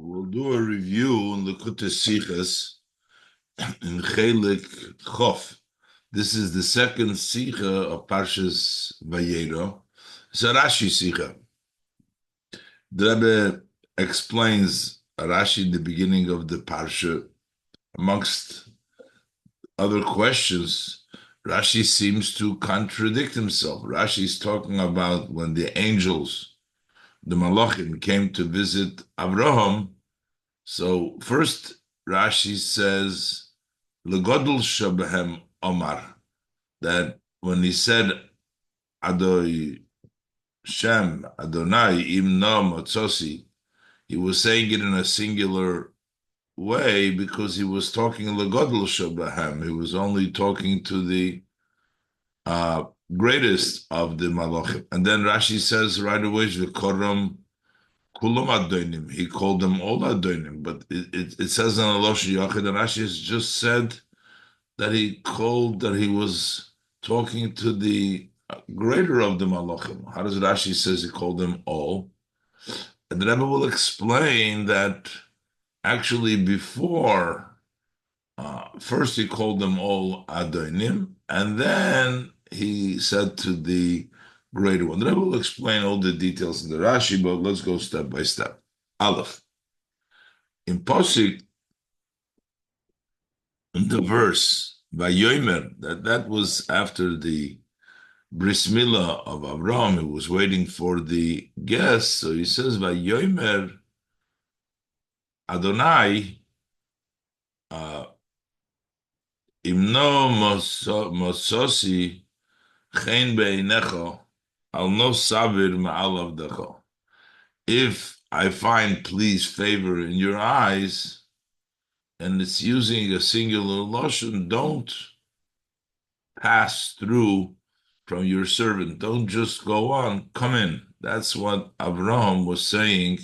We'll do a review in the Sichas in Chelek Chof. This is the second Sicha of Parshas Vayera. It's a Rashi Sicha. The Rebbe explains Rashi in the beginning of the Parsha. Amongst other questions, Rashi seems to contradict himself. Rashi is talking about when the angels, the Malachim, came to visit Avraham. So first, Rashi says, "Legodol shabehem Omar," that when he said Adoi Shem Adonai Im No Motzosi, he was saying it in a singular way because he was talking Legodol shabehem. He was only talking to the greatest of the Malachim. And then Rashi says right away, "V'koram Kulam Adonim." He called them all Adonim, but it says in Alosh Yachid, and Rashi has just said that he was talking to the greater of the Malachim. How does Rashi says he called them all? And the Rebbe will explain that actually before, first he called them all Adonim, and then he said to the greater one. The Rebbe will explain all the details in the Rashi, but let's go step by step. Aleph. In Posik, in the verse, Vayomer, that was after the Bris Milah of Avraham, he was waiting for the guests, so he says, Vayomer Adonai, Imno Mososi Chen Beinecho, Al No Savir Ma'al Avdecho. If I find please favor in your eyes, and it's using a singular loshon, don't pass through from your servant. Don't just go on, come in. That's what Avraham was saying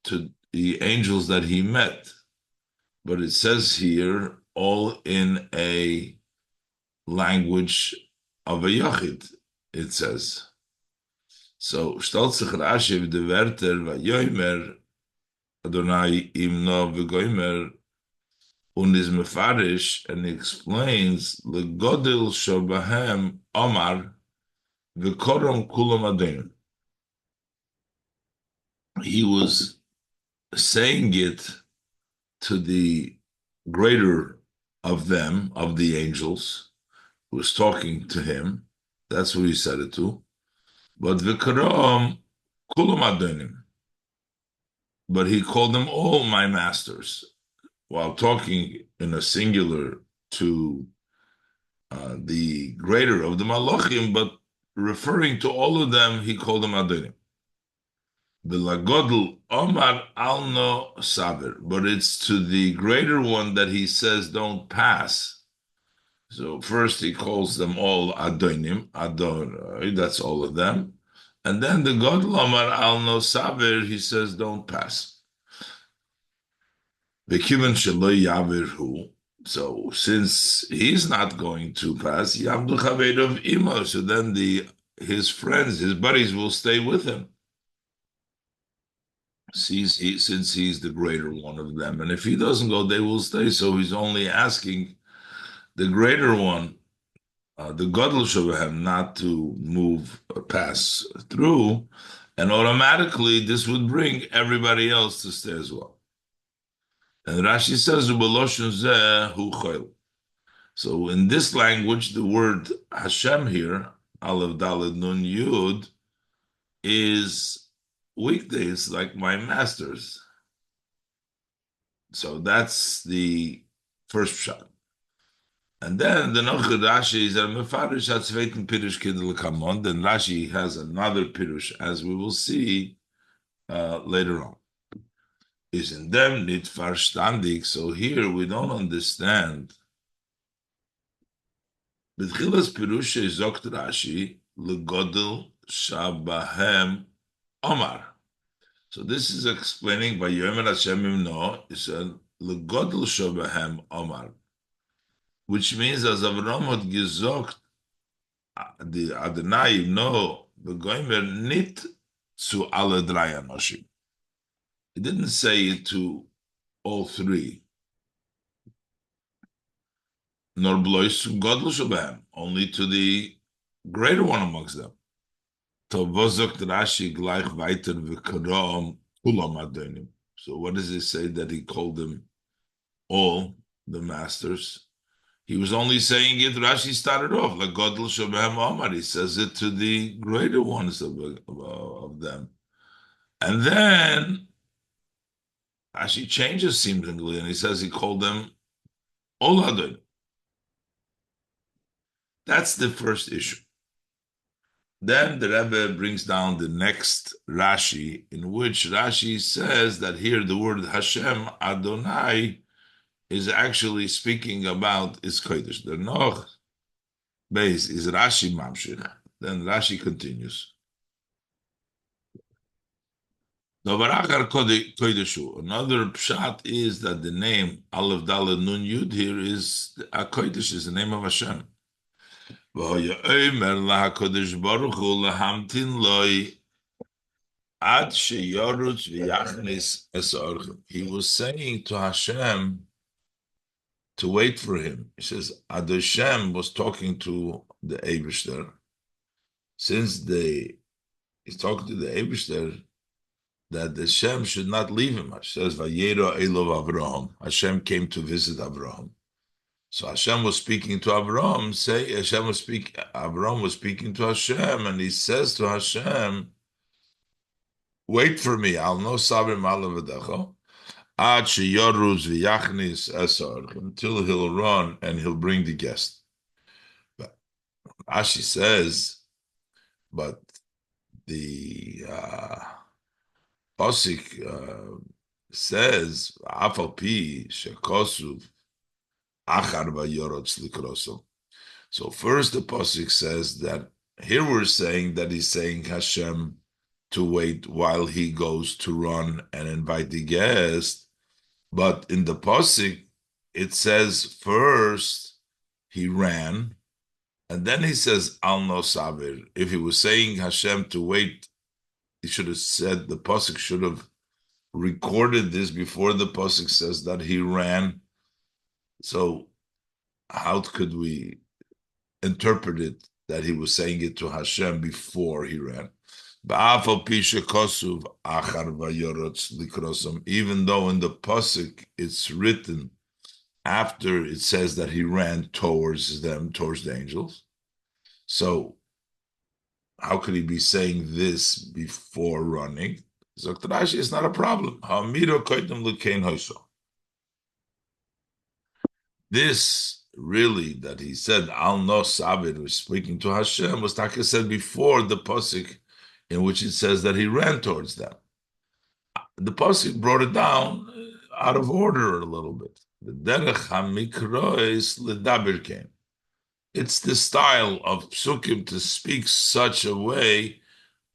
to the angels that he met. But it says here, all in a language of a yachid, it says. So, stellt sich Rashi the Werter Vayomer Adonai imno v'goimer und is mefarish, and he explains legodel shobahem Omar v'korom kulam adonim. He was saying it to the greater of them, of the angels, who was talking to him. That's what he said it to. But v'korom kulam adonim. But he called them all my masters, while talking in a singular to the greater of the Malachim, but referring to all of them, he called them Adonim. B'lagodl Omar Alno Saber, but it's to the greater one that he says don't pass. So first he calls them all Adonim, Adon, that's all of them. And then the Godl Omar Alno Saber, he says don't pass. So since he's not going to pass, so then his friends, his buddies will stay with him. Since he's the greater one of them. And if he doesn't go, they will stay. So he's only asking the greater one, the Gadol Shavaham, not to move or pass through. And automatically this would bring everybody else to stay as well. And Rashi says, so in this language, the word Hashem here, Aleph Daled Nun Yud, is weekdays, like my masters. So that's the first shot. And then the Nochad Rashi is a Mefarish Hatzveiten Pirush Kindle Kamon. Then Rashi has another Pirush, as we will see later on. Is in them nit verstandig. So here we don't understand. B'tchilas Pirusha zokt Rashi legodel shabahem Omar. So this is explaining by Yomer Hashem Imno. It said legodel shabahem Omar, which means as Avram had gezogt the Adonai Imno begoimer nit zu alle drei Anoshim. He didn't say it to all three. Nor blois godless shabam, only to the greater one amongst them. To vozok Rashi gleich weiter v'karam kulam adonim. So what does it say that he called them all the masters? He was only saying it. Rashi started off like godl shabam Omar. He says it to the greater ones of them, and then Rashi changes seemingly, and he says he called them all adonim. That's the first issue. Then the Rebbe brings down the next Rashi, in which Rashi says that here the word Hashem Adonai is actually speaking about is Kodesh. The Noch base is Rashi Mamshich. Then Rashi continues. Another pshat is that the name Aleph Dalet Nun Yud here is a Kodesh, is the name of Hashem. He was saying to Hashem to wait for him. He says, Adoshem was talking to the Eibishter. Since he's talking to the Eibishter, that the Hashem should not leave him. Hashem says, Vayera Elov Avraham. Hashem came to visit Avraham. So Hashem was speaking to Avraham. Avraham was speaking to Hashem, and he says to Hashem, wait for me. I'll know sabim alav ad sheyoruz v'yachnis esor, until he'll run and he'll bring the guest. But Ashi says, but the Pasik says, afal pi shekosuv achar vayorotz likroso. So first the Pasik says that here we're saying that he's saying Hashem to wait while he goes to run and invite the guest. But in the Pasik, it says first he ran, and then he says, Al no sabir. If he was saying Hashem to wait, he should have said, the Pasuk should have recorded this before the Pasuk says that he ran. So how could we interpret it that he was saying it to Hashem before he ran? Even though in the Pasuk it's written after it says that he ran towards them, towards the angels. So how could he be saying this before running? Rashi, it's not a problem. This really that he said Al no Sabir was speaking to Hashem was Taka said before the Pasuk in which it says that he ran towards them. The Pasuk brought it down out of order a little bit. The derech hamikrois ledabir came. It's the style of psukim to speak such a way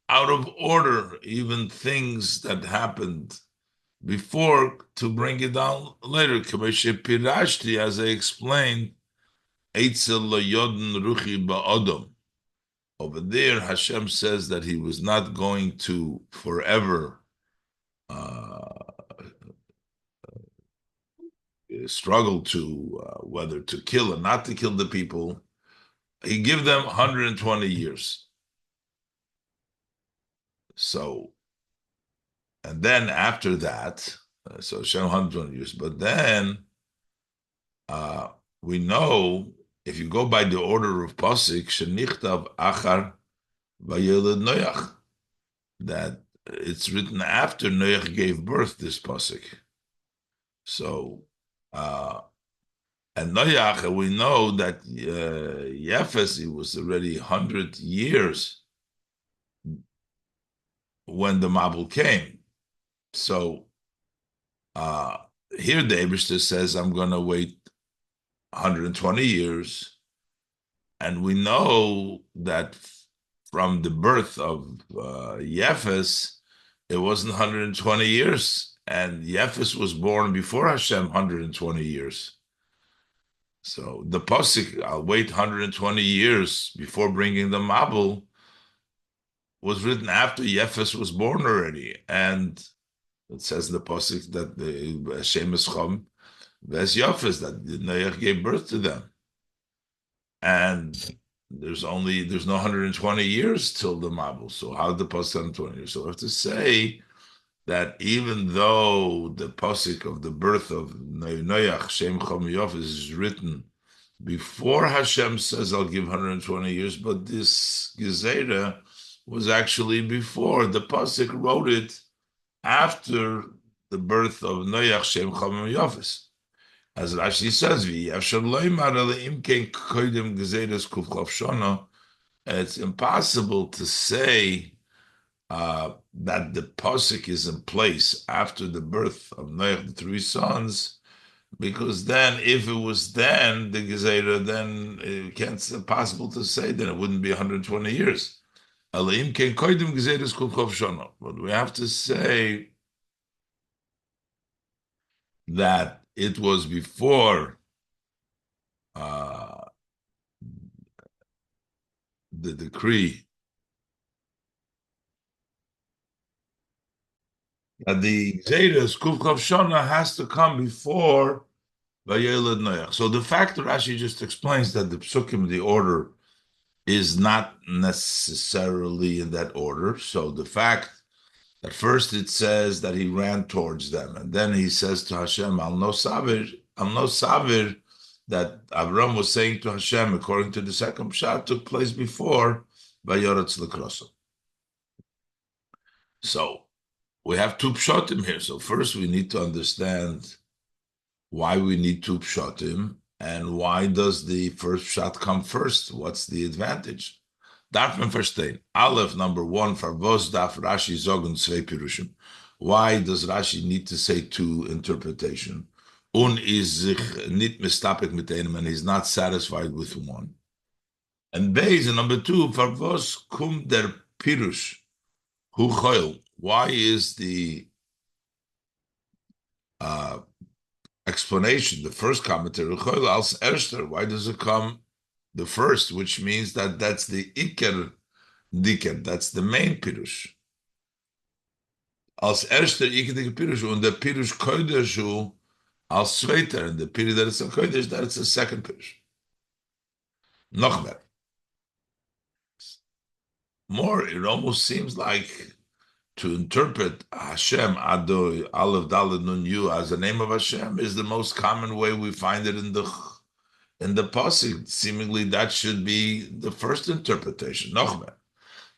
out of order, even things that happened before to bring it down later. Pirashti, as I explained, Eitzel lo yodin ruchi ba'odom. Over there, Hashem says that he was not going to forever struggle to whether to kill or not to kill the people. He gave them 120 years. So, and then after that, so Hashem 120 years. But then we know if you go by the order of Pasik, Shenichtav Achar Vayeled Noach, that it's written after Noach gave birth, this Pasik. So, and Noach, we know that Yefes, he was already 100 years when the Mabul came. So, here the Eibishter says, I'm going to wait 120 years. And we know that from the birth of Yefes, it wasn't 120 years. And Yefes was born before Hashem 120 years. So the Pasuk, I'll wait 120 years before bringing the Mabul, was written after Yefes was born already. And It says in the pasuk that the Hashem is Chom, Ves Yafes, that Noach gave birth to them, and there's no 120 years till the Mabul. So how did the pasuk 120 years? So we have to say that even though the pasuk of the birth of Noach, Shem Chom Yafes, is written before Hashem says I'll give 120 years, but this Gezerah was actually before. The pasuk wrote it after the birth of Noach, Shem Chom Yafes. As Rashi says, it's impossible to say that the pasuk is in place after the birth of Noach, the three sons, because then, if it was then the Gezerah, then it's possible to say that it wouldn't be 120 years. But we have to say that it was before the decree that the Gezerah Kuf Shana has to come before Vayelad Noach. So the fact that Rashi just explains that the psukim, the order, is not necessarily in that order. So the fact that first it says that he ran towards them, and then he says to Hashem, Al no savir, that Avram was saying to Hashem, according to the second pshat, took place before Vayera Tzlekroso. So we have two pshatim here. So first we need to understand why we need two pshatim, and why does the first pshat come first? What's the advantage? Darf man verstehen. Aleph, number one, Farvos darf Rashi zogen zwei pirushim. Why does Rashi need to say two interpretation? Is sich nicht mistapek mit einem, and he's not satisfied with one. And Beis, number two, Farvos kum der pirush hu choil. Why is the explanation, the first commentary, choil als erster? Why does it come the first, which means that that's the Iker Diker, that's the main Pirush. Als erster Iker Diker Pirush, and the Pirush Kodesh als zweiter, and the Pirush that it's a Kodesh, that it's a second Pirush. Noch mehr. More, it almost seems like to interpret Hashem, Adoi, Aleph, Dalet, Nun, Yu, as the name of Hashem is the most common way we find it in the pasuk. Seemingly that should be the first interpretation. Nochmer,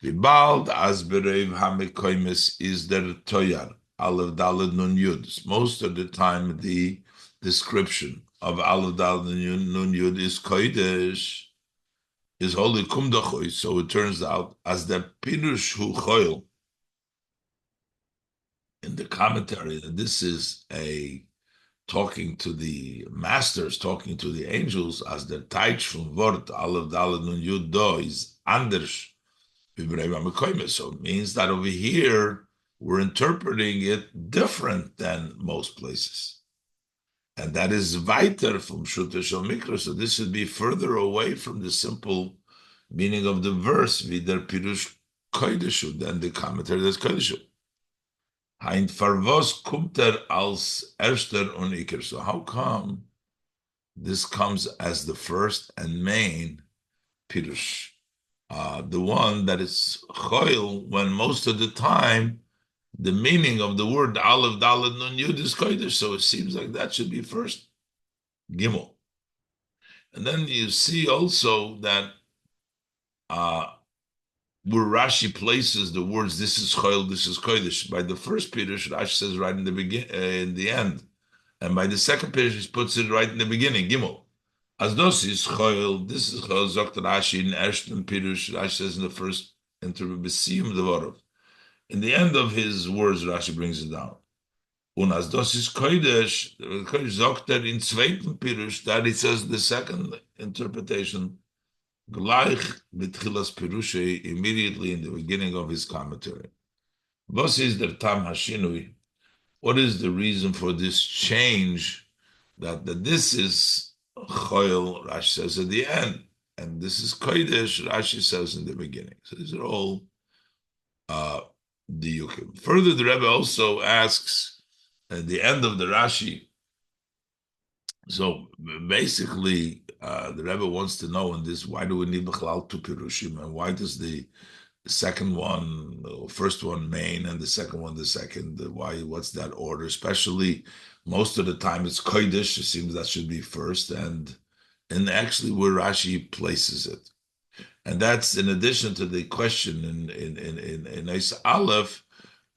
v'bald as berev hamekoimis is der toyar Aleph Daled Nun Yud. Most of the time, the description of Aleph Daled Nun Yud is kodesh, is holy kumdachoy. So it turns out as the pirush hu choil in the commentary that this is a talking to the masters, talking to the angels, as the Teich from Wort, Aleph Daled Nun Yud Do is anders. So it means that over here, we're interpreting it different than most places. And that is weiter from Shute Shel Mikra. So this should be further away from the simple meaning of the verse, Vider Pirush Koideshu, than the commentary that's Koideshu. Hein Farvos kommt als erster und Iker. So how come this comes as the first and main Pirush? The one that is choil, when most of the time the meaning of the word Aleph Daled Nun Yud is Kodesh. So it seems like that should be first. Gimel. And then you see also that where Rashi places the words, this is Choil, this is Kodesh. By the first Pirush, Rashi says right in the in the end. And by the second Pirush, he puts it right in the beginning, Gimel. As this is Choil, this is Choil, Zokt Rashi in Ershton Pirush, Rashi says in the first Besim Devorov. In the end of his words, Rashi brings it down. Und as das ist Kodesh, Kodesh sagt in zweiten Pirush, that he says the second interpretation, gleich betchilas Pirushe, immediately in the beginning of his commentary. Was is der Tam Hashinui? What is the reason for this change? That this is Choil, Rashi says at the end, and this is Kodesh, Rashi says in the beginning. So these are all diyukim. Further, the Rebbe also asks at the end of the Rashi. So basically, the Rebbe wants to know in this: why do we need Bechlal two Pirushim, and why does the second one, first one main, and the second one the second? Why? What's that order? Especially, most of the time it's Kodesh. It seems that should be first, and actually where Rashi places it. And that's in addition to the question in Eis Aleph,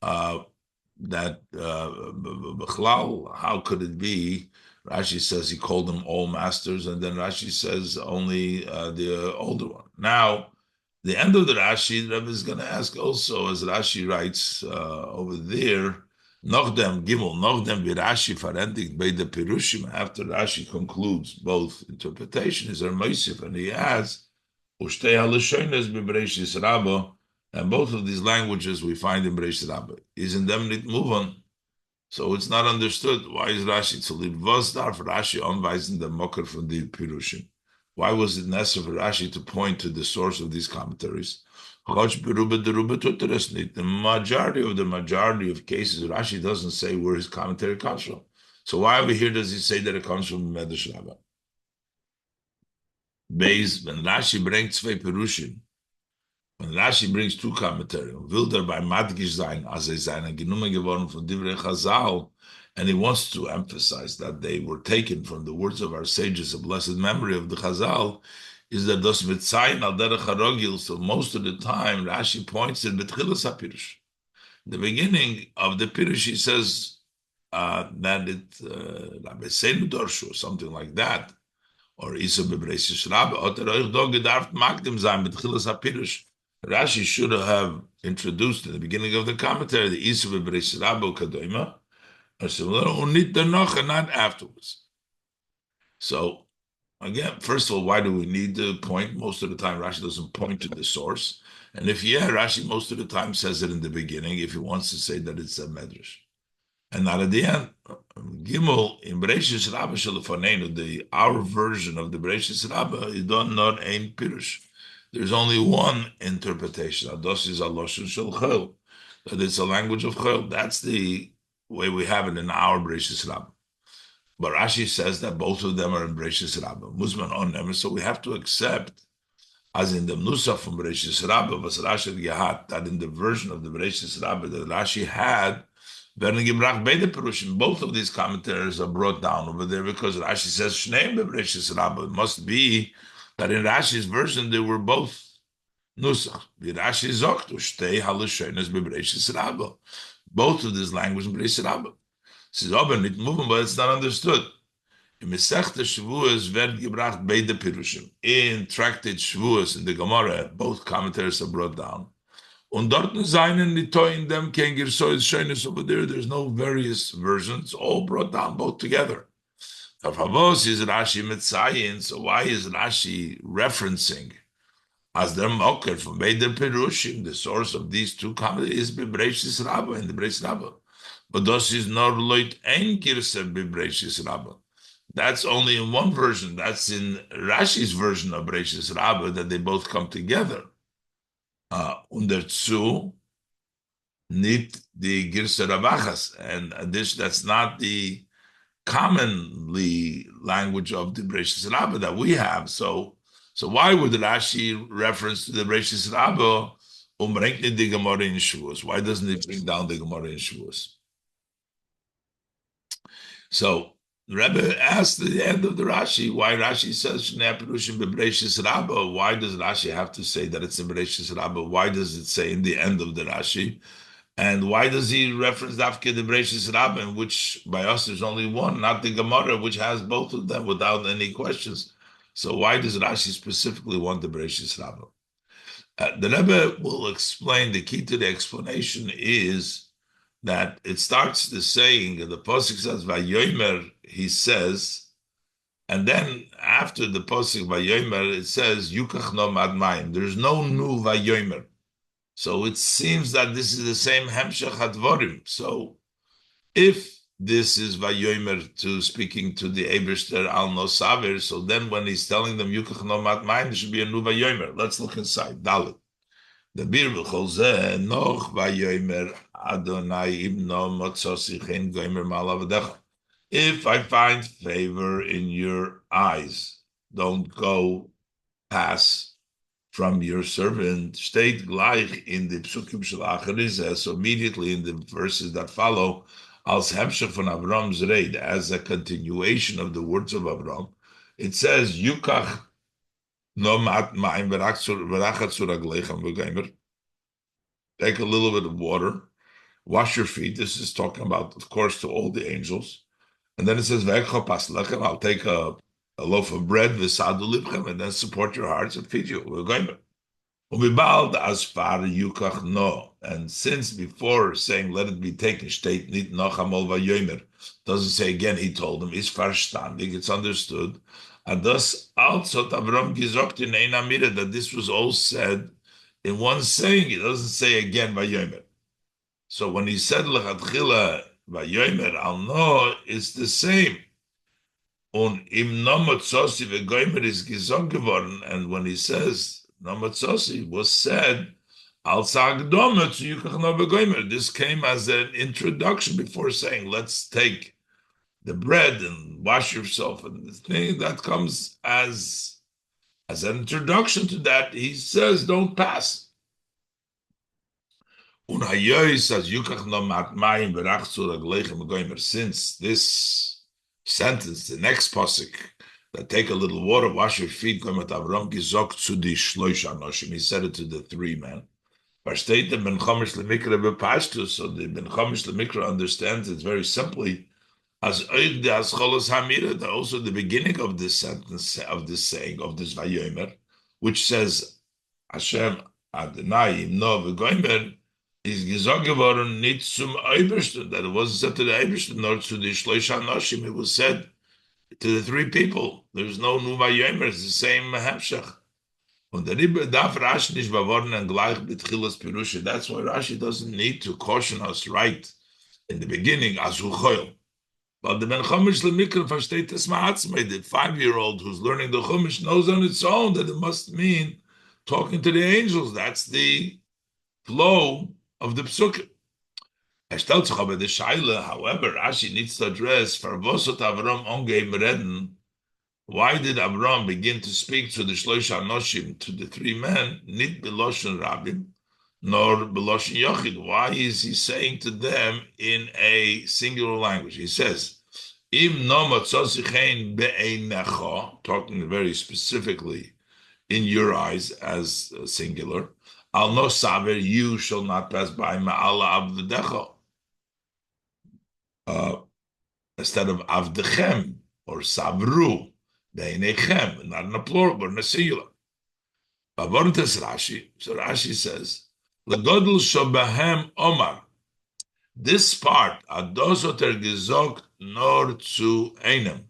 uh, that how could it be? Rashi says he called them all masters, and then Rashi says only the older one. Now, the end of the Rashi, the Rebbe is going to ask also, as Rashi writes over there, Nochdem Gimel, Nochdem Virashi Farendik Beide Pirushim. After Rashi concludes both interpretations, are Moisif, and he adds, Ushtei Halashoines Bebreshis Rabba, and both of these languages we find in Breshis Rabba. Isn't them nit move on? So it's not understood. Why is Rashi to leave Vosdar for Rashi anweisen the mocker from the Pirushim? Why was it necessary for Rashi to point to the source of these commentaries? The majority of cases, Rashi doesn't say where his commentary comes from. So why over here does he say that it comes from Medrash Rabbah? Based when Rashi brings zwei Pirushim, when Rashi brings two commentaries, will dabei madgish sein, als seien genommen geworden von Divrei Chazal, and he wants to emphasize that they were taken from the words of our sages, a blessed memory of the Chazal, is that das mitzayin al derech harogil. So most of the time, Rashi points in betchilas hapirush. The beginning of the pirush, he says that it Rabbeinu Dorshu or something like that, or Isa bebreisish Rabbe, oder euch do gedarft magdim sein betchilas hapirush. Rashi should have introduced in the beginning of the commentary the Isa bebreisish Rabbe kadoima, or similar, unit danach, and not afterwards. So again, first of all, why do we need to point? Most of the time, Rashi doesn't point to the source. And if Rashi most of the time says it in the beginning, if he wants to say that it's a medrash. And not at the end. Gimel, in Bereshis Rabbah Shalafanenu, our version of the Bereshis Rabbah is done not ein pirush. There's only one interpretation. Ados is Aloshon Shel Chol. That it's a language of Chol. That's the way we have it in our Bereshis Rabbah. But Rashi says that both of them are in Bereshis Rabbah. Muzman on them. So we have to accept, as in the Nusa from Bereshis Rabbah, was Rashi Gehat, that in the version of the Bereshis Rabbah that Rashi had, both of these commentaries are brought down over there because Rashi says Shneim Bereshis Rabbah. It must be that in Rashi's version they were both Nusach. Rashi Zoktu Shtei Halashonos Bereshis Rabbah. Both of these languages in Bereshis Rabbah. It's aber nicht moving, but it's not understood. In Mesechta Shavuos werd gebracht beide Pirushim. In Tractate Shavuos in the Gemara, both commentaries are brought down. Und dort seinen in them kein Girsois Schönes over there. There's no various versions, all brought down both together. Favos is Rashi Mitzayin. So why is Rashi referencing as their mocker from beide Pirushim? The source of these two commentaries is Bebreshis Rabbah in the Bebreshis Rabbah. But this is not loit ein girse Bebreshis Rabbah. That's only in one version. That's in Rashi's version of Bebreshis Rabbah that they both come together. Under zu nit the girse Ravachas, and this that's not the commonly language of the Bebreshis Rabbah that we have. So why would Rashi reference to the Bebreshis Rabbah? Bringt nicht die Gemara in Shavuos? Why doesn't it bring down the Gemara in Shavuos? So the Rebbe asked at the end of the Rashi why Rashi says Shnei Pirushim Bebreshis Rabbah. Why does Rashi have to say that it's in Bebreshis Rabbah? Why does it say in the end of the Rashi? And why does he reference Dafke the Bebreshis Rabbah, in which by us there's only one, not the Gemara, which has both of them without any questions? So why does Rashi specifically want the Bebreshis Rabbah? The Rebbe will explain, the key to the explanation is that it starts the saying, the Pasuk says, Vayomer, he says, and then after the Pasuk Vayomer, it says, Yukach no madmayim. There's no new Vayomer. So it seems that this is the same Hemshech Hadvorim. So if this is Vayomer to speaking to the Eberster al Nosavir, so then when he's telling them Yukach no madmayim, there should be a new Vayomer. Let's look inside. Dalit. The bir b'chol zeh noch vayomer Adonai imno motzosi chen goymer malavadecha. If I find favor in your eyes, don't go pass from your servant. State gleich in the psukim shel acharizeh. So immediately in the verses that follow, als hemshech von Avram's reid, as a continuation of the words of Avram, it says, Yukach no mat ma'im v'rachat suraglechem v'geimer. Take a little bit of water, wash your feet. This is talking about, of course, to all the angels. And then it says, V'echo pas lechem, I'll take a loaf of bread, v'sadu libchem, and then support your hearts and feed you. V'geimer. Ubibald as far yukach no. And since before saying let it be taken, state nit nochamol vayomer, doesn't say again, he told him, is verstandig, it's understood. And thus also Avram gesagt in ein amira, that this was all said in one saying. It doesn't say again vayomer. So when he said lechatchila vayomer, I'll know, it's the same. Und im Nomatzosi v'goymer is gesagt geworden, and when he says Nomatzosi was said, Al Sagdoma to Yukach no v'goymer. This came as an introduction before saying, let's take the bread and wash yourself. And the thing that comes as an introduction to that, he says, don't pass. Since this sentence, the next pasuk, that take a little water, wash your feet, he said it to the three men. So the Ben Chomish Lemikra understands it very simply as also the beginning of this sentence, of this saying, of this Vayomer, which says Hashem Adonai no v'goymer, is gesagt geworden nicht zum Obersten, that it wasn't said to the Obersten, nor to the Shloisha Noshim, it was said to the three people. There's no Nu Vayomer, it's the same Hemshech. Und der Rebbe darf Rashi nicht bewornen gleich betchilas Pirusha. That's why Rashi doesn't need to caution us right in the beginning, as Uchoyl. But the Ben Chomish Lemikra versteht es ma'atzmei. The 5-year-old who's learning the Chumash knows on its own that it must mean talking to the angels. That's the flow of the psukim. However, Rashi needs to address for Vosot Avram ongeim reden. Why did Avram begin to speak to the Shloisha Noshim, to the three men, nit beloshen Rabim, nor beloshen Yochid? Why is he saying to them in a singular language? He says, Im no matzosichein be'einecho, talking very specifically in your eyes as singular, al no saver, you shall not pass by ma'ala avdecho. Instead of avdechem, or savru, be'einechem, not in a plural, but in a singular. Rashi, so Rashi says, Legodl shobahem omar. This part, adosoter gezogt nor zu einem.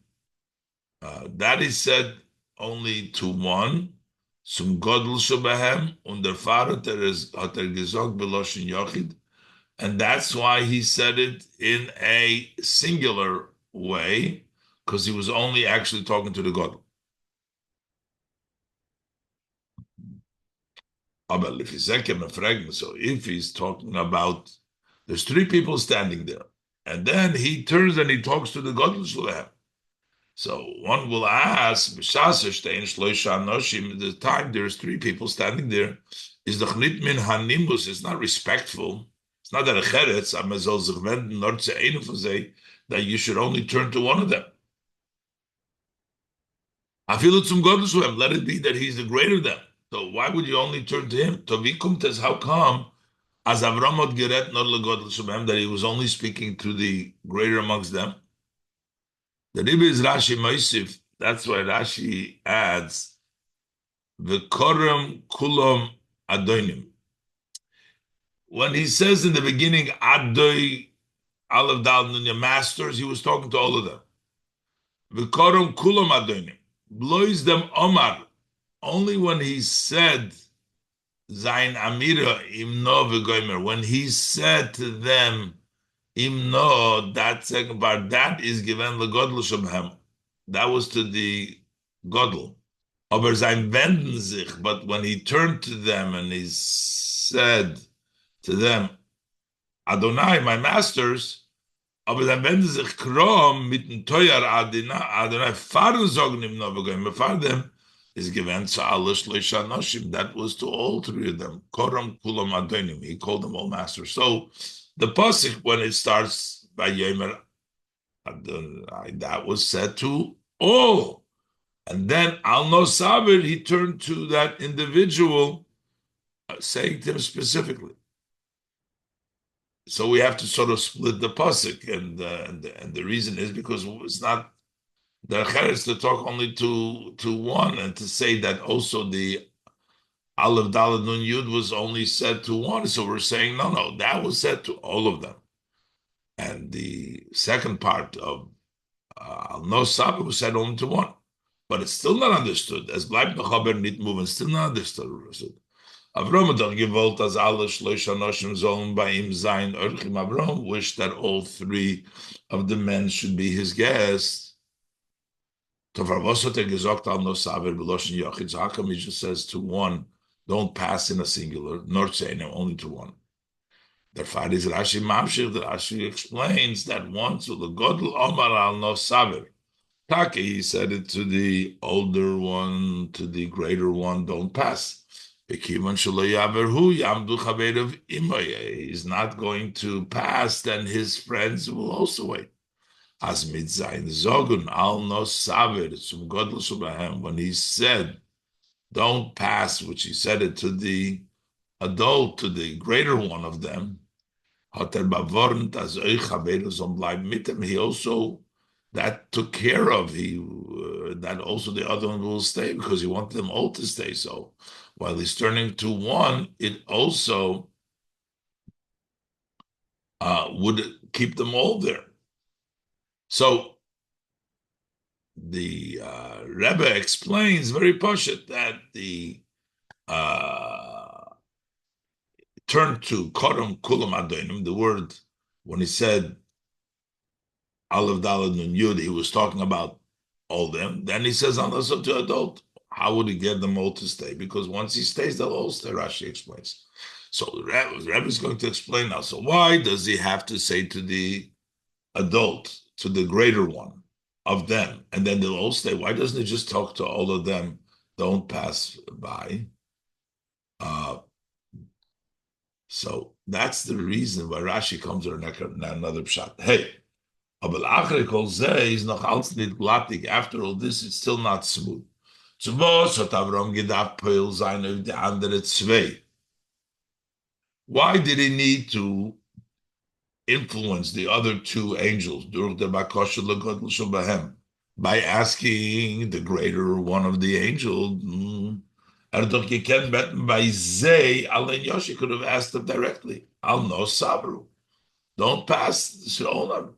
That is said only to one. Zum godl shobahem, und der Vater hat gezogt beloshen yochid. And that's why he said it in a singular way, because he was only actually talking to the godl. So if he's talking about, there's three people standing there, and then he turns and he talks to the Gadol Shalem. So one will ask, the time there's three people standing there, is the chnit min hanimus, it's not respectful. It's not that a cheretz, that you should only turn to one of them. Let it be that he's the greater of them. So why would you only turn to him? How come as Avram had geret not legodl shebem, that he was only speaking to the greater amongst them? The Rebbe is Rashi Moisif. That's why Rashi adds v'korem kulom adonim. When he says in the beginning adoy alav dal nunya masters, he was talking to all of them. V'korem kulom adonim. Blows them omar. Only when he said Zain Amira Imno v'goymer, when he said to them Imno, that second part, that is given the Godel Shabhem. That was to the Godel. Aber sein wenden sich, but when he turned to them and he said to them, Adonai, my masters, aber dann wenden sich krom mit dem Teuer Adonai fahren sagen im Novagim, before them is given to Allah Shloisha Noshim. That was to all three of them. Koram Kulam Adonim. He called them all masters. So the pasuk when it starts by Yomer Adonai, that was said to all. And then Al No Sabir, he turned to that individual, saying to him specifically. So we have to sort of split the pasuk, and the reason is because it's not the cheres to talk only to one, and to say that also the Aleph Daled Nun Yud was only said to one. So we're saying no, that was said to all of them. And the second part of No Sabbath was said only to one, but it's still not understood. As bleibt noch aber nicht moving, still not understood. Avram hat doch gewollt, dass alle Shloisha Noshim sollen bei ihm sein. Avram wished that all three of the men should be his guests. Tovar was hat gesagt, al no saver b'loshen yachid. So how come he just says to one, don't pass in a singular, nor say no, only to one? Therefore is Rashi Mamshich, that Rashi explains that once the Godel Omar al no saver. Taki, he said it to the older one, to the greater one, don't pass. He's not going to pass, then his friends will also wait. As mit sein Zogun al no saver zum Godel Shubahem, when he said, don't pass, which he said it to the adult, to the greater one of them, he also, that took care of, that also the other one will stay, because he wanted them all to stay. So while he's turning to one, it also would keep them all there. So the Rebbe explains very pashut that the turn to Koram Kulam Adonim, the word, when he said Aleph Daled Nun Yud, he was talking about all them. Then he says, unless to adult, how would he get them all to stay? Because once he stays, they'll all stay, Rashi explains. So the Rebbe is going to explain now. So why does he have to say to the adult, to the greater one of them, and then they'll all stay? Why doesn't he just talk to all of them? Don't pass by. So that's the reason why Rashi comes to another pshat. Hey, aber achre kol zeh is noch alles nicht glattig. After all this, it's still not smooth. Zu was hat Avram gedacht, Peil sein auf die andere zwei? Why did he need to influence the other two angels durch der Bakosha legodl shabahem by asking the greater one of the angels? Doch gekent beten by Zay, Alen Yoshi could have asked them directly. Al no sabru. Don't pass the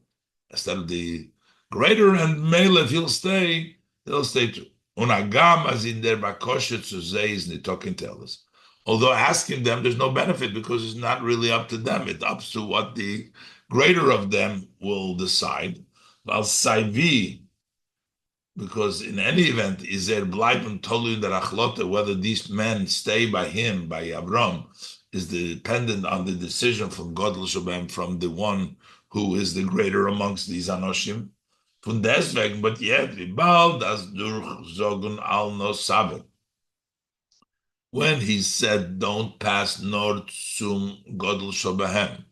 instead of the greater and male, if he'll stay, they'll stay too. Unagam as in their bakosha to Zay is talking to us. Although asking them, there's no benefit because it's not really up to them. It's up to what the greater of them will decide. Al Saivi, because in any event, is there bleiben tolu der achlote, whether these men stay by him, by Abram, is dependent on the decision from Godel Shabam, from the one who is the greater amongst these Anoshim. Von deswegen, but yet, bald as durchzogen al no sabbat. When he said, don't pass nor zum Godel Shabahem,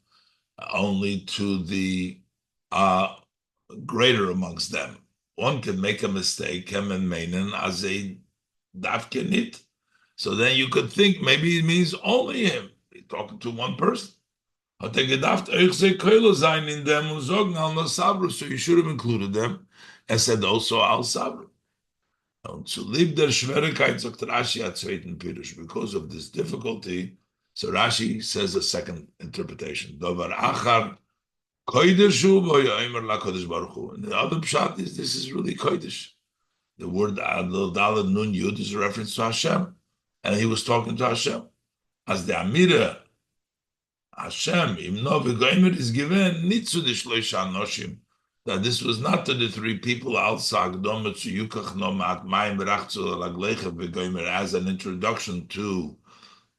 only to the greater amongst them. One can make a mistake, him and Meinen, as a dafkenit. So then you could think maybe it means only him. He's talking to one person. So you should have included them and said also al sabr. To leave their Schwierigkeit, sagt Rashi at zweiten Pirush, because of this difficulty. So Rashi says a second interpretation. Davar achar koideshu v'yomer lakodesh baruch hu. And the other pshat is this is really kodesh. The word Daled Nun Yud is a reference to Hashem, and he was talking to Hashem. As the Amira Hashem imno v'gomer is given nitzu the shloisha anoshim. That this was not to the three people as an introduction to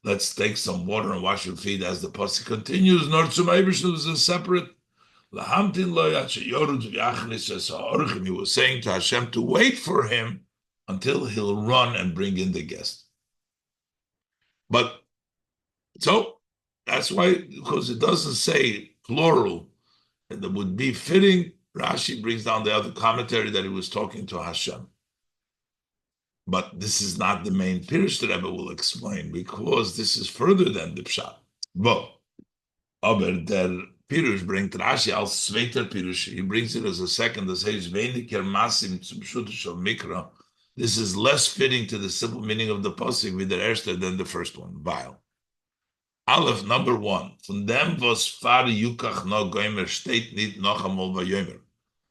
let's take some water and wash your feet as the pasuk continues. Nor zum Eibishter was a separate. Lahamtin lo yatshe yorud v'yachnis es ha'orchim. He was saying to Hashem to wait for him until he'll run and bring in the guest. But so that's why, because it doesn't say plural, and it would be fitting. Rashi brings down the other commentary that he was talking to Hashem. But this is not the main pirush that Rebbe will explain, because this is further than the pshat. But aber der pirush bringt Rashi als zweiter pirush. He brings it as a second that says weniger masim zum shutish of mikra. This is less fitting to the simple meaning of the pasuk with the erster than the first one. Vile. Aleph, number one. Von dem was far yukach no goimer steht nicht noch einmal vayomer.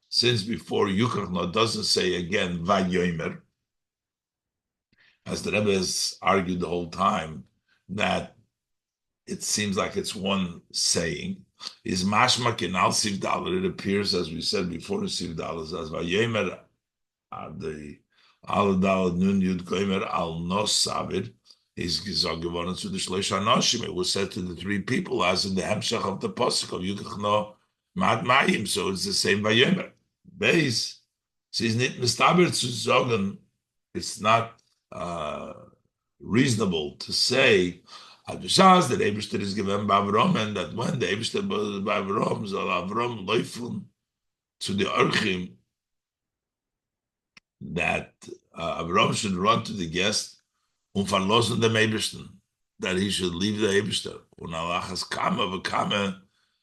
Since before yukach no doesn't say again vayomer, as the Rebbe has argued the whole time, that it seems like it's one saying, is mashmak in al sivdal. It appears, as we said before, in sivdal as vayomer the al dal nun yud goimer al nos savir. Is gesagt geworden zu the Shlosh Anoshim. It was said to the three people as in the Hemshach of the Pasuk of Yukach no Mad Mayim. So it's the same Vayomer. Beis, she's not mistaber zu sagen. It's not reasonable to say Abishaz that Eibishter is given by Avram, and that when the Eibishter was by Avram, so Avram leifun to the Orchim, that Avram should run to the guest verlassen dem Eibishter, that he should leave the Eibishter. Und Alachas kame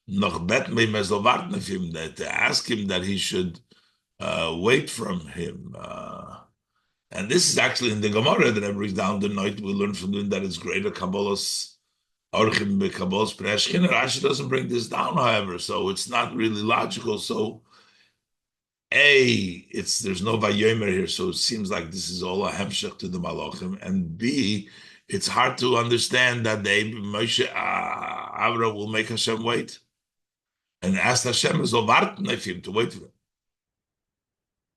noch beten bei mir soll warten auf him, that to ask him that he should wait from him. And this is actually in the Gemara that I bring down the night. We learn from them that it's greater Kabbalah's Orchim be Kabbalah's Preashkin. Rashi doesn't bring this down, however, so it's not really logical. So A, there's no Vayomer here, so it seems like this is all a hemshech to the Malachim. And B, it's hard to understand that Moshe Avra will make Hashem wait and ask Hashem to wait for him.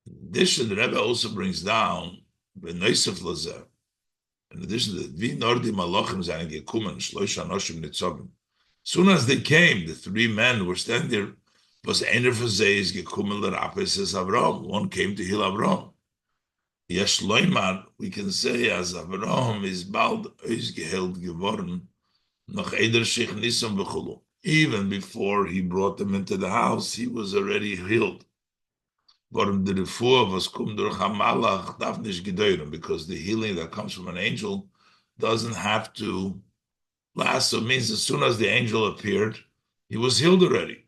In addition, the Rebbe also brings down B'Noisef Lazer. In addition to that, Vi Nordi Malachim Zayin Gekumen Shlosh Anoshim Nitzobim. Soon as they came, the three men were standing there. Was einer von sie ist gekommen l'rapes es Avram. One came to heal Avram. Yesh loimar, we can say as Avram is bald ausgeheilt geworden, noch eider shich nisam b'chulu. Even before he brought them into the house, he was already healed. Warum the refuah was kum durch hamalach darf nicht gedeuren, because the healing that comes from an angel doesn't have to last. So it means as soon as the angel appeared, he was healed already.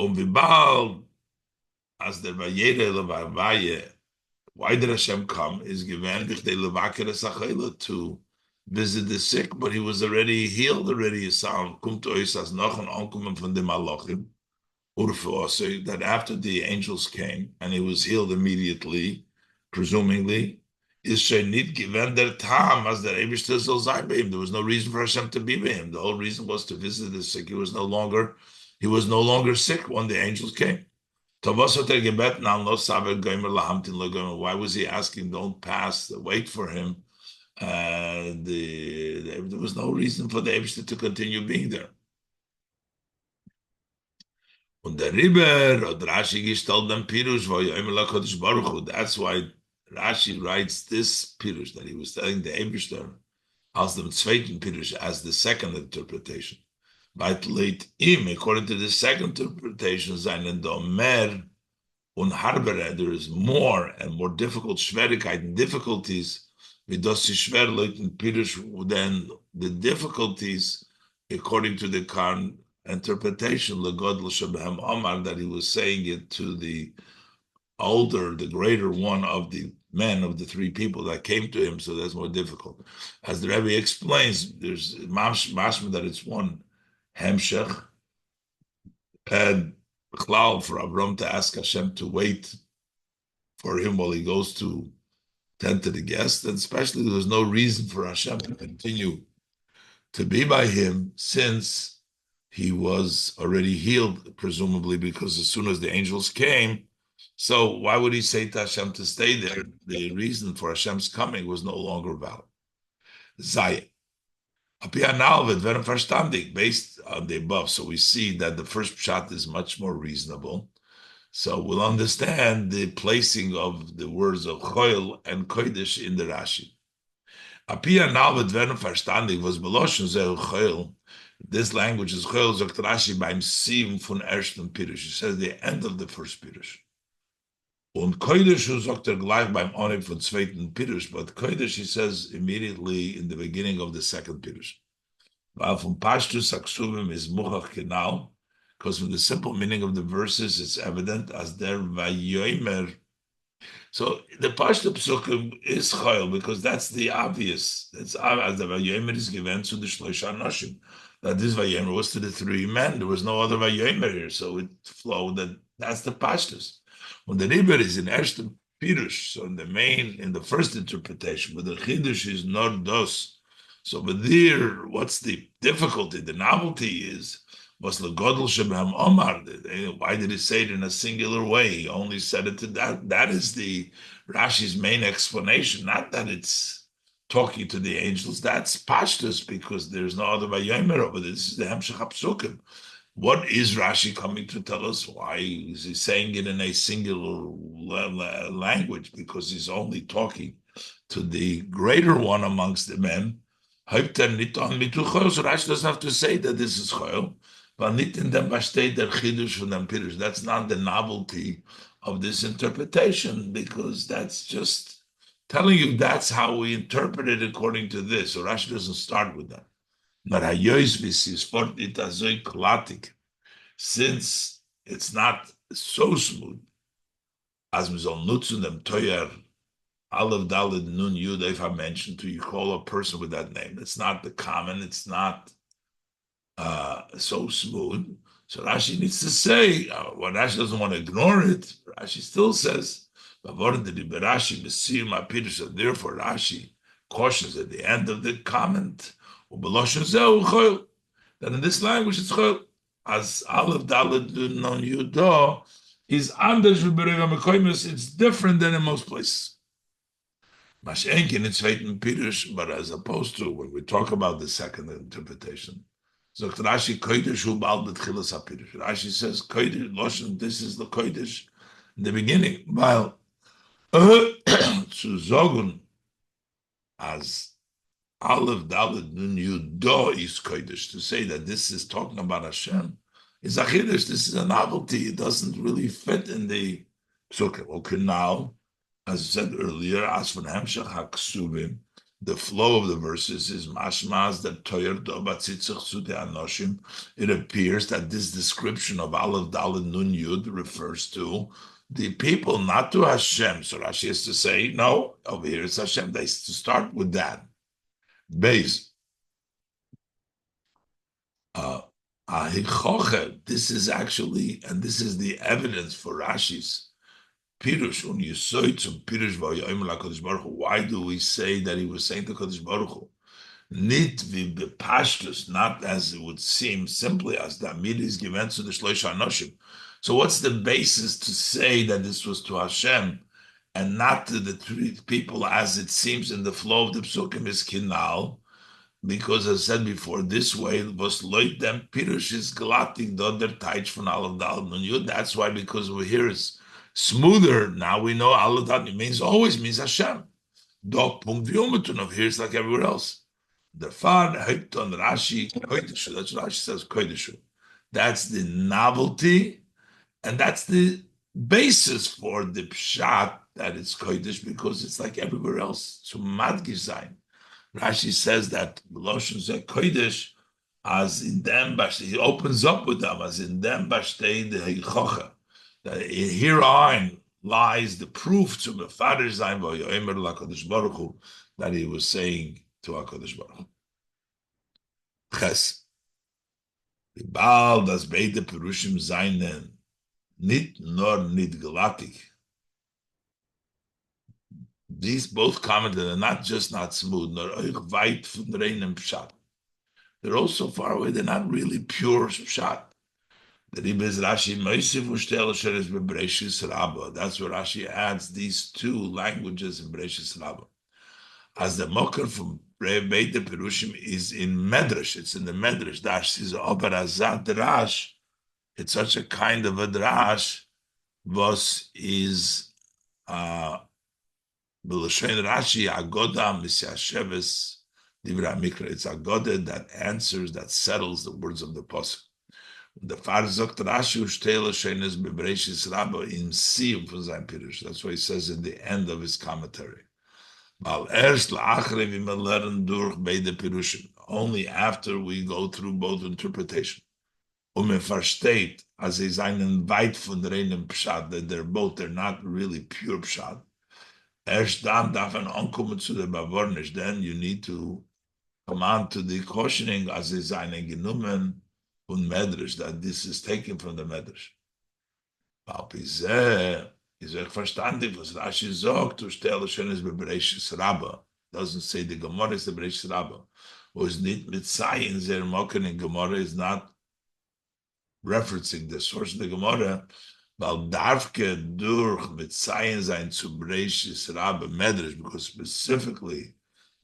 Vibal, as the Vayera Levavaye, why did Hashem come? Is given to visit the sick, but he was already healed, already sound. Kumt ois as noch an onkommen von dem Malachim, urfe that after the angels came and he was healed immediately, presumably, is shenit given der tam as der Eibishter soll sein bei him. There was no reason for Hashem to be by him. The whole reason was to visit the sick. He was no longer sick when the angels came. Why was he asking, don't pass, wait for him? There was no reason for the Eibishter to continue being there. Und der Riber, und Rashi gestellt dem Pirush, that's why Rashi writes this Pirush, that he was telling the Eibishter, as the zweiten Pirush, as the second interpretation. But late according to the second interpretation, seinen Domer und Harbere, there is more and more difficult Schwierigkeiten, difficulties, with das schwer leuten Pirush than the difficulties, according to the current interpretation, Legodl Shabahem Omar, that he was saying it to the older, the greater one of the men of the three people that came to him, so that's more difficult. As the Rebbe explains, there's mashma that it's one hemshech, and cloud for Avram to ask Hashem to wait for him while he goes to tend to the guest, and especially there was no reason for Hashem to continue to be by him since he was already healed, presumably, because as soon as the angels came, so why would he say to Hashem to stay there? The reason for Hashem's coming was no longer valid. Zayit. Apianal with very verstandig, based on the above. So we see that the first pshat is much more reasonable. So we'll understand the placing of the words of choil and kodesh in the Rashi. Apianal with very verstandig was beloschen zel choil. This language is choil sagt Rashi beim Sieben von ersten Pirush. He says the end of the first Pirush. Und Kodesh sagt gleich beim Onim von zweiten Pirush, but Kodesh he says immediately in the beginning of the second Pirush. While from Pashtus Aksuvim is Muchach Kenal, because from the simple meaning of the verses, it's evident as there Vayomer. So the Pashtu Psukim is Chayil, because that's the obvious. It's as the Vayomer is given to the Shloisha Noshim. That this Vayomer was to the three men. There was no other Vayomer here, so it flowed that's the Pashtus. When the Riber is in Ershtem Pirush, so in the first interpretation, but the Chidush is not dos. So, but there, what's the difficulty? The novelty is, was legodel shebam omar. Why did he say it in a singular way? He only said it to that. That is the Rashi's main explanation. Not that it's talking to the angels. That's pashtus because there's no other vayomer over this. Is the hemshech hapsukim. What is Rashi coming to tell us? Why is he saying it in a singular language? Because he's only talking to the greater one amongst the men. So Rashi doesn't have to say that this is Choil, but nicht in dem Bastei der Chidush von dem Pirush. That's not the novelty of this interpretation, because that's just telling you that's how we interpret it according to this. So Rashi doesn't start with that. But since it's not so smooth, as we soll nutzen dem Teuer Aleph Daled Nun Yud, if I mentioned to you, call a person with that name. It's not the common, it's not so smooth. So Rashi needs to say, when Rashi doesn't want to ignore it, Rashi still says, therefore Rashi cautions at the end of the comment, that in this language it's chol, as Aleph Daled Nun Yud is anders, it's different than in most places. Mashenkin in zweiten Pirush, but as opposed to when we talk about the second interpretation, so Rashi Kodesh hu bal betchilas haPirush. Rashi says Kodesh Loshen. This is the Kodesh in the beginning. While zu zogun as Aleph Daled Nun Yud Do is Kodesh, to say that this is talking about Hashem is a chiddush. This is a novelty. It doesn't really fit in the psukim. Okay, now, as I said earlier, as for Hemshech HaKsubim, the flow of the verses is mashmas that toyer do batzitzach zu de anoshim. It appears that this description of Aleph Daled Nun Yud refers to the people, not to Hashem. So Rashi has to say, no, over here it's Hashem. They to start with that. Base. This is actually, and this is the evidence for Rashi's Pirush, when you saw it from Pirush Vayera Baruch Hu. Why do we say that he was saying to Kadosh Baruch Hu? Nit v'bepashtus, not as it would seem, simply as the Amid is given to the Shloisha Anoshim. So what's the basis to say that this was to Hashem and not to the three people, as it seems in the flow of the Psukim is Kinal? Because as I said before, this way was loit them Pirush is glatik dodder taich from Aleph Daled Nun Yud. That's why, because we hear it's smoother. Now we know Aleph Daled means always means Hashem. Dok punkt v'yometun of here is like everywhere else. The far hyped on Rashi koideshu. That's what Rashi says koideshu. That's the novelty, and that's the basis for the pshat that it's kodesh, because it's like everywhere else. So madgish zayin. Rashi says that Loshen Zeh Kodesh, as in them, he opens up with them, as in them, Bashtei the Heichocha. That herein lies the proof to the Father Zayin V'Yomer LaKadosh Baruch Hu, that he was saying to HaKadosh Baruch Hu. Ches. The Baal das beide Perushim seinen nit nor nit gelatik. These both commented are not just not smooth, nor weit von reinem pshat. They're also far away. They're not really pure pshat. The Rebbe is Rashi Moisiv Ushtel Sheres Bebreshis Rabba. That's where Rashi adds these two languages in Bereshis Rabba. As the mocker from Beit Perushim is in Medrash. It's in the Medrash. Dash is Operazat Drash. It's such a kind of a drash. Was is B'Lashem Rashi Agoda Misyasheves Divra Mikra. It's Agoda that answers, that settles the words of the pasuk. The Farzok Rashi Ushtela Shenes Bebreshis Rabba in Siv von sein Pirush. That's what he says in the end of his commentary. Only after we go through both interpretation. Man versteht, as sie seinen weit von reinem Pshat, that they're not really pure Pshat. Erst dann darf man ankommen zu der Bavornish. Then you need to come on to the cautioning, as sie seinen genommen und Medrash, that this is taken from the Medrash. Is echt verstandig, was Rashi sagt, du stellst schönes Bebereshis Rabba. Doesn't say the Gemara is the Bebereshis Rabba. Was nicht mit Zayin, sehr mocken in Gemara is not referencing the source of the Gemara, weil darfke durch mit Zayin sein zu Bebereshis Rabba Medrash, because specifically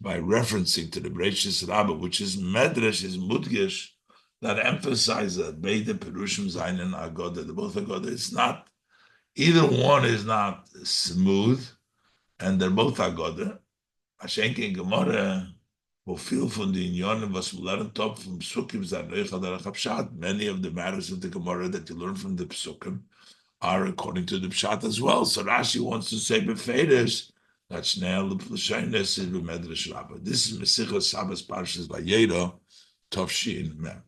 by referencing to the Bebereshis Rabba, which is Medrash, is Mudgesh, that emphasizes that Beide Perushim Zayin and Agoda, the both Agoda, it's not. Either one is not smooth, and they're both agoda. Ashenke and Gemara will feel from the Inyan was learned top from Psukim Pshat. Many of the matters of the Gemara that you learn from the Psukim are according to the Pshat as well. So Rashi wants to say Befeiris that Shnei L'Plushayness is B'Medrash Rabbah. This is Mesichas Shabbos Parshas Vayera Tov Shin Mem.